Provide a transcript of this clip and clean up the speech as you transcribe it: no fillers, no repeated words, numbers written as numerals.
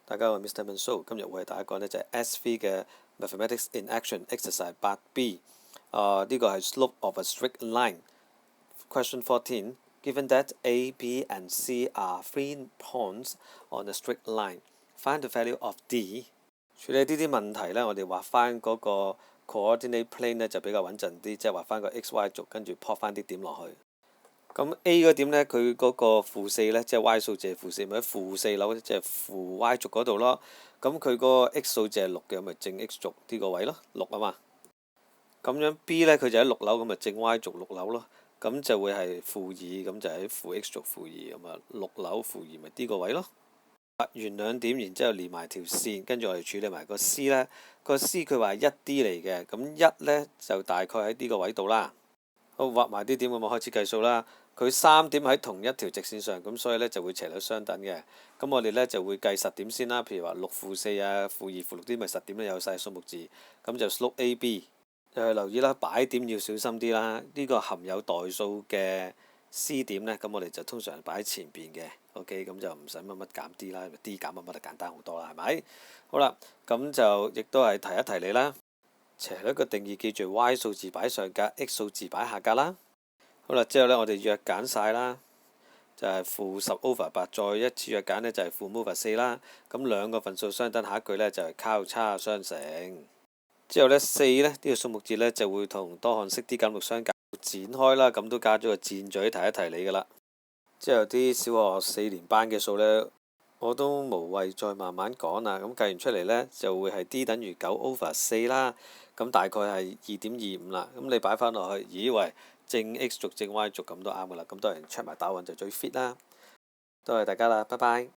大家好，我係 Mr. Manso， 今日會為大家講呢就係 S3 嘅 Mathematics in Action Exercise 8B。呢個係 Slope of a straight line。Question 14. Given that A, B and C are 3 points on a straight line, find the value of D。處理呢啲問題呢，我哋畫翻嗰個 coordinate plane 呢就比較穩陣啲，即係畫翻個 XY 軸，跟住 plot 翻啲點落去。咁 A 嗰點呢，佢嗰個-4呢，即係 Y 數字係-4，咪喺-4樓，即係負 Y 軸嗰度咯。咁佢嗰個 X 數字係6嘅，咪正 X 軸呢個位咯，6啊嘛。咁樣 B 呢，佢就喺6樓，咁咪正 Y 軸6樓咯。咁就會係-2，咁就喺負 X 軸-2，咁啊6樓-2咪呢個位咯。畫完兩點，然之後連埋條線，跟住我哋處理埋個 C 呢。個 C 佢話係 1D 嚟嘅，咁1呢就大概喺呢個位度啦。好，畫埋啲點，咁我開始計數啦。佢3點喺同一條直線上，咁所以呢就會斜率相等嘅。咁我哋呢就會計實點先啦。譬如話6負4啊、負2、負6啲咪實點都有晒數目字。咁就 slope AB。留意啦，擺點要小心啲啦。呢個含有代數嘅 C 點呢，咁我哋就通常擺喺前邊嘅。OK， 咁就唔使乜乜減 D 啦，D 減乜乜就簡單好多啦，係咪？好啦，咁就亦都係提一提你啦。斜率嘅定義記住 Y 數字擺上格 ，X 數字擺下格啦。好啦，之後呢，我哋約揀晒啦，就係負10/8，再一次約揀呢，就係負/4啦。咁兩個份數相等，下一句呢，就係交叉相乘。之後呢，4呢，呢個數目字呢，就會同多項式 D 減6相減展開啦。咁都加咗個箭嘴提一提你㗎啦。之後啲小學4年班嘅數呢，我都無謂再慢慢講啦。咁計完出嚟呢，就會係 D 等於9/4啦。咁大概係2.25啦。咁你擺翻落去，咦喂，正 X 軸正 Y 軸咁都啱噶啦。咁當然 check 埋答案就最 fit 啦。多謝大家啦，拜拜。